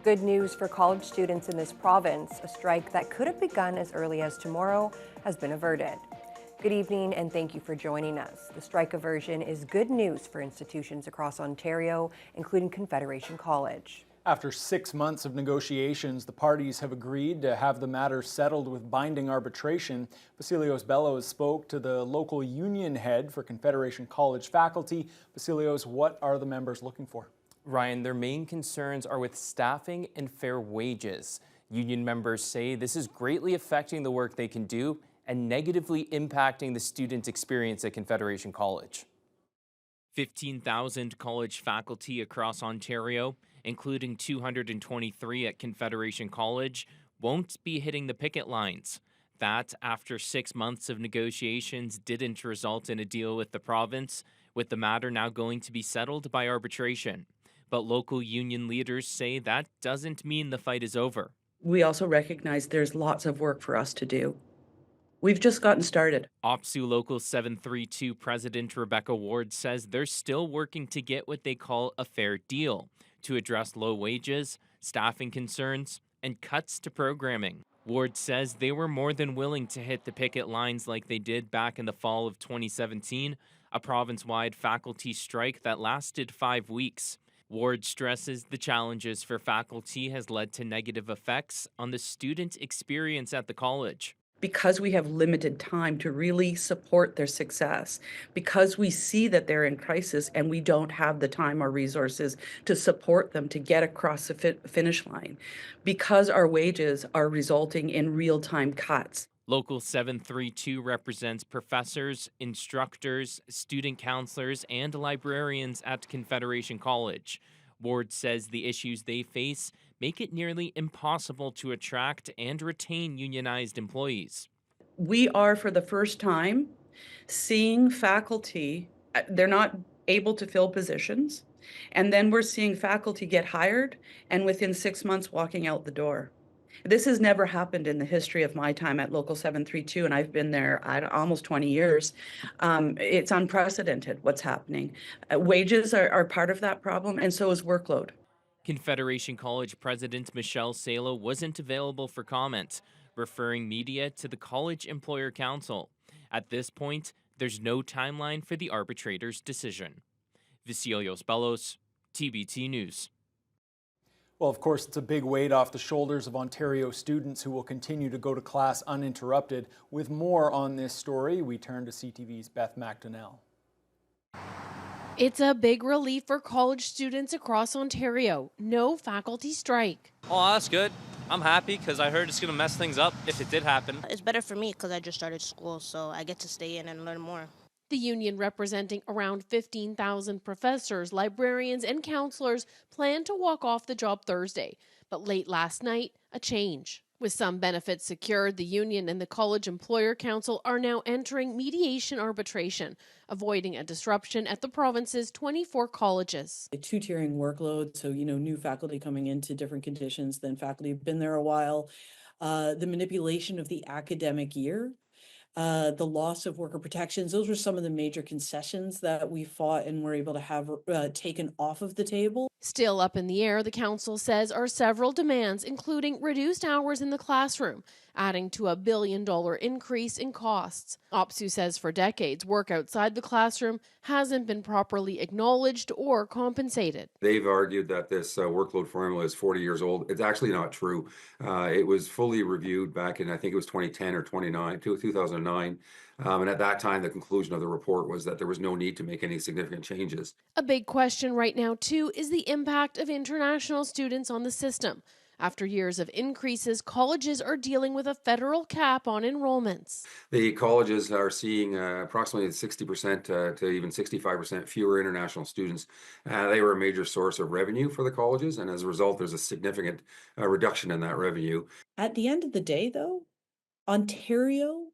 Good news for college students in this province. A strike that could have begun as early as tomorrow has been averted. Good evening and thank you for joining us. The strike aversion is good news for institutions across Ontario, including Confederation College. After 6 months of negotiations, the parties have agreed to have the matter settled with binding arbitration. Vasilios Bellows spoke to the local union head for Confederation College faculty. Vasilios, what are the members looking for? Ryan, their main concerns are with staffing and fair wages. Union members say this is greatly affecting the work they can do and negatively impacting the student experience at Confederation College. 15,000 college faculty across Ontario, including 223 at Confederation College, won't be hitting the picket lines. That, after 6 months of negotiations, didn't result in a deal with the province, with the matter now going to be settled by arbitration. But local union leaders say that doesn't mean the fight is over. We also recognize there's lots of work for us to do. We've just gotten started. OPSU Local 732 President Rebecca Ward says they're still working to get what they call a fair deal to address low wages, staffing concerns, and cuts to programming. Ward says they were more than willing to hit the picket lines like they did back in the fall of 2017, a province-wide faculty strike that lasted 5 weeks. Ward stresses the challenges for faculty has led to negative effects on the student experience at the college. Because we have limited time to really support their success, because we see that they're in crisis and we don't have the time or resources to support them to get across the finish line, because our wages are resulting in real-time cuts. Local 732 represents professors, instructors, student counselors, and librarians at Confederation College. Ward says the issues they face make it nearly impossible to attract and retain unionized employees. We are, for the first time, seeing faculty, they're not able to fill positions, and then we're seeing faculty get hired and within 6 months walking out the door. This has never happened in the history of my time at Local 732, and I've been there almost 20 years. It's unprecedented what's happening. Wages are part of that problem, and so is workload. Confederation College President Michelle Salo wasn't available for comment, referring media to the College Employer Council. At this point, there's no timeline for the arbitrator's decision. Vasilios Bellows, TBT News. Well, of course, it's a big weight off the shoulders of Ontario students who will continue to go to class uninterrupted. With more on this story, we turn to CTV's Beth McDonnell. It's a big relief for college students across Ontario. No faculty strike. Oh, that's good. I'm happy because I heard it's going to mess things up if it did happen. It's better for me because I just started school, so I get to stay in and learn more. The union, representing around 15,000 professors, librarians, and counselors, plan to walk off the job Thursday. But late last night, a change. With some benefits secured, the union and the College Employer Council are now entering mediation arbitration, avoiding a disruption at the province's 24 colleges. A two-tiering workload, so new faculty coming into different conditions than faculty who've been there a while. The manipulation of the academic year. The loss of worker protections, those were some of the major concessions that we fought and were able to have taken off of the table. Still up in the air, the council says, are several demands, including reduced hours in the classroom, adding to $1 billion increase in costs. OPSU says for decades, work outside the classroom hasn't been properly acknowledged or compensated. They've argued that this workload formula is 40 years old. It's actually not true. It was fully reviewed back in, I think it was 2010 or 2009. And at that time, the conclusion of the report was that there was no need to make any significant changes. A big question right now, too, is the impact of international students on the system. After years of increases, colleges are dealing with a federal cap on enrollments. The colleges are seeing approximately 60% to even 65% fewer international students. They were a major source of revenue for the colleges, and as a result, there's a significant reduction in that revenue. At the end of the day, though, Ontario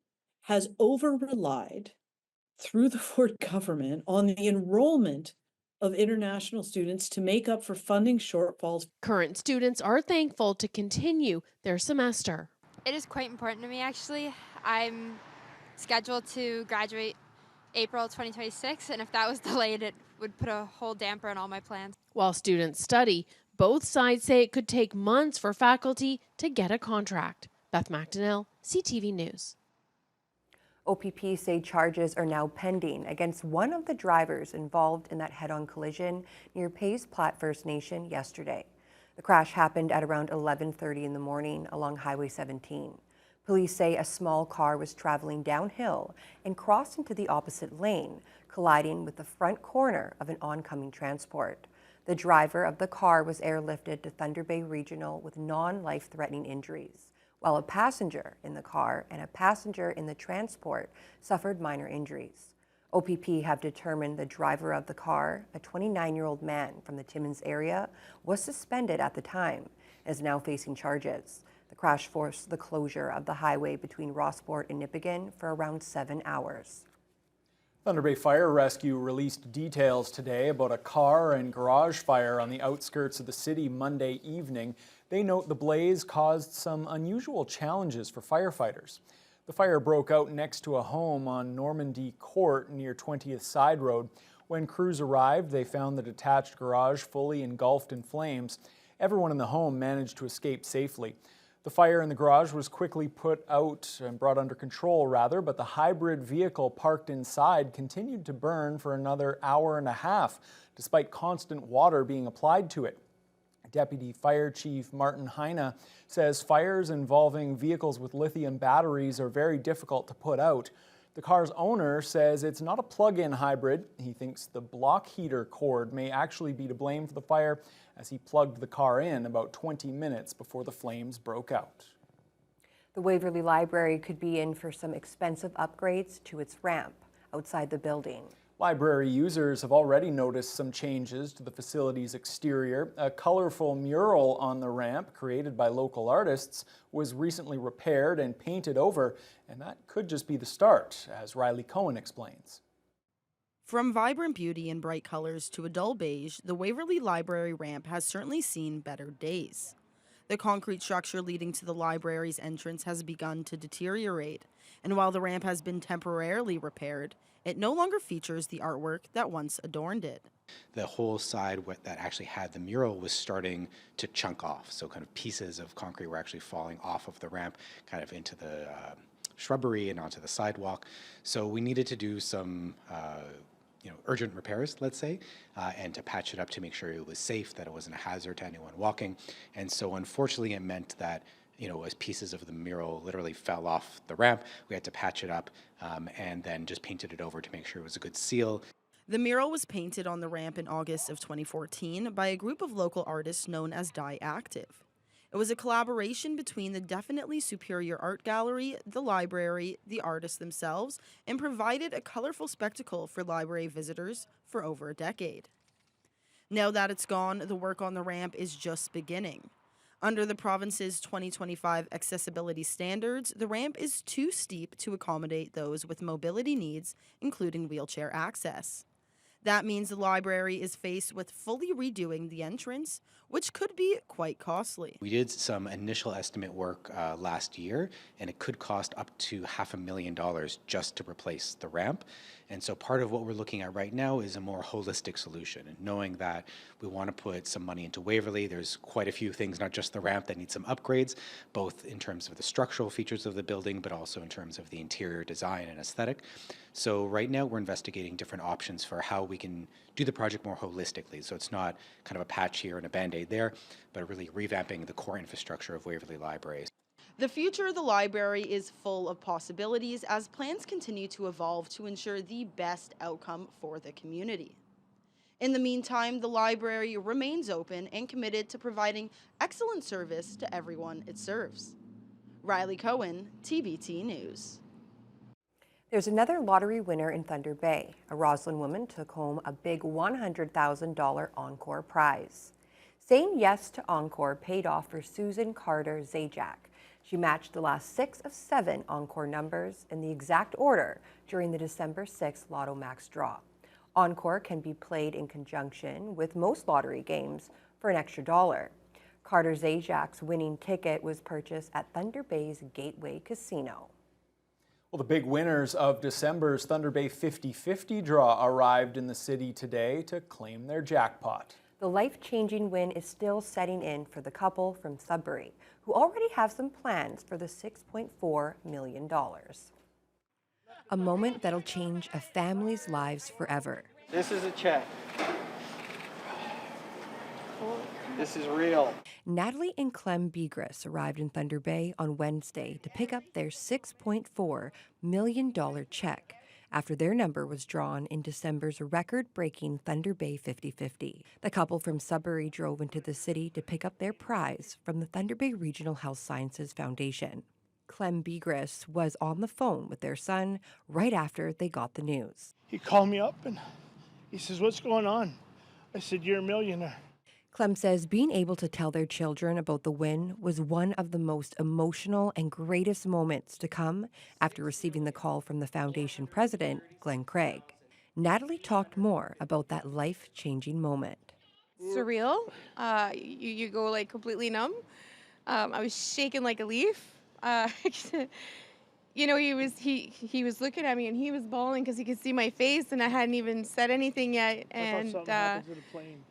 has over-relied through the Ford government on the enrollment of international students to make up for funding shortfalls. Current students are thankful to continue their semester. It is quite important to me, actually. I'm scheduled to graduate April 2026, and if that was delayed, it would put a whole damper on all my plans. While students study, Both sides say it could take months for faculty to get a contract. Beth McDonnell, CTV News. OPP say charges are now pending against one of the drivers involved in that head-on collision near Pays Plat First Nation yesterday. The crash happened at around 11:30 in the morning along Highway 17. Police say a small car was traveling downhill and crossed into the opposite lane, colliding with the front corner of an oncoming transport. The driver of the car was airlifted to Thunder Bay Regional with non-life-threatening injuries, while a passenger in the car and a passenger in the transport suffered minor injuries. OPP have determined the driver of the car, a 29-year-old man from the Timmins area, was suspended at the time and is now facing charges. The crash forced the closure of the highway between Rossport and Nipigon for around 7 hours. Thunder Bay Fire Rescue released details today about a car and garage fire on the outskirts of the city Monday evening. They note the blaze caused some unusual challenges for firefighters. The fire broke out next to a home on Normandy Court near 20th Side Road. When crews arrived, they found the detached garage fully engulfed in flames. Everyone in the home managed to escape safely. The fire in the garage was quickly put out and brought under control, but the hybrid vehicle parked inside continued to burn for another hour and a half, despite constant water being applied to it. Deputy Fire Chief Martin Heine says fires involving vehicles with lithium batteries are very difficult to put out. The car's owner says it's not a plug-in hybrid. He thinks the block heater cord may actually be to blame for the fire, as he plugged the car in about 20 minutes before the flames broke out. The Waverly Library could be in for some expensive upgrades to its ramp outside the building. Library users have already noticed some changes to the facility's exterior. A colorful mural on the ramp, created by local artists, was recently repaired and painted over, and that could just be the start, as Riley Cohen explains. From vibrant beauty and bright colors to a dull beige, the Waverly Library ramp has certainly seen better days. The concrete structure leading to the library's entrance has begun to deteriorate, and while the ramp has been temporarily repaired, it no longer features the artwork that once adorned it. The whole side that actually had the mural was starting to chunk off, so kind of pieces of concrete were actually falling off of the ramp, kind of into the shrubbery and onto the sidewalk. So we needed to do some urgent repairs, let's say, and to patch it up to make sure it was safe, that it wasn't a hazard to anyone walking. And so unfortunately it meant that as pieces of the mural literally fell off the ramp, we had to patch it up and then just painted it over to make sure it was a good seal. The mural was painted on the ramp in August of 2014 by a group of local artists known as Die Active. It was a collaboration between the Definitely Superior Art Gallery, the library, the artists themselves, and provided a colorful spectacle for library visitors for over a decade. Now that it's gone, the work on the ramp is just beginning. Under the province's 2025 accessibility standards, the ramp is too steep to accommodate those with mobility needs, including wheelchair access. That means the library is faced with fully redoing the entrance, which could be quite costly. We did some initial estimate work last year, and it could cost up to $500,000 just to replace the ramp. And so part of what we're looking at right now is a more holistic solution, and knowing that we want to put some money into Waverly. There's quite a few things, not just the ramp, that need some upgrades, both in terms of the structural features of the building, but also in terms of the interior design and aesthetic. So right now we're investigating different options for how we can do the project more holistically. So it's not kind of a patch here and a Band-Aid there, but really revamping the core infrastructure of Waverly Library. The future of the library is full of possibilities as plans continue to evolve to ensure the best outcome for the community. In the meantime, the library remains open and committed to providing excellent service to everyone it serves. Riley Cohen, TBT News. There's another lottery winner in Thunder Bay. A Roslyn woman took home a big $100,000 Encore prize. Saying yes to Encore paid off for Susan Carter Zajac. She matched the last 6 of 7 Encore numbers in the exact order during the December 6th Lotto Max draw. Encore can be played in conjunction with most lottery games for an extra $1. Carter Zajac's winning ticket was purchased at Thunder Bay's Gateway Casino. Well, the big winners of December's Thunder Bay 50-50 draw arrived in the city today to claim their jackpot. The life-changing win is still setting in for the couple from Sudbury, who already have some plans for the $6.4 million. A moment that'll change a family's lives forever. This is a check. This is real. Natalie and Clem Begris arrived in Thunder Bay on Wednesday to pick up their $6.4 million check after their number was drawn in December's record-breaking Thunder Bay 50-50. The couple from Sudbury drove into the city to pick up their prize from the Thunder Bay Regional Health Sciences Foundation. Clem Begris was on the phone with their son right after they got the news. He called me up and he says, "What's going on?" I said, "You're a millionaire." Clem says being able to tell their children about the win was one of the most emotional and greatest moments to come after receiving the call from the foundation president, Glenn Craig. Natalie talked more about that life-changing moment. Surreal. You go like completely numb. I was shaking like a leaf. You know, he was looking at me and he was bawling because he could see my face and I hadn't even said anything yet. And something happened to the plane.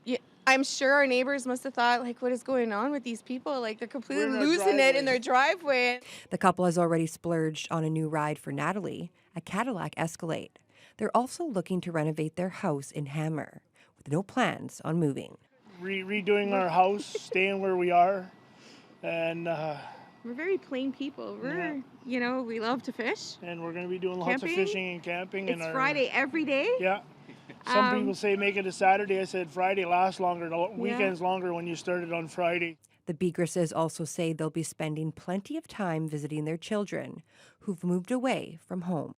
yeah, I'm sure our neighbors must have thought, like, what is going on with these people? Like, they're completely We're in our losing it in their driveway. The couple has already splurged on a new ride for Natalie, a Cadillac Escalade. They're also looking to renovate their house in Hammer, with no plans on moving. Redoing our house, staying where we are, and We're very plain people. You know, we love to fish. and we're going to be doing lots of Camping? fishing and camping. It's and Friday every day. Yeah. Some people say make it a Saturday. I said Friday lasts longer. The weekend's longer when you started on Friday. The Begrises also say they'll be spending plenty of time visiting their children who've moved away from home.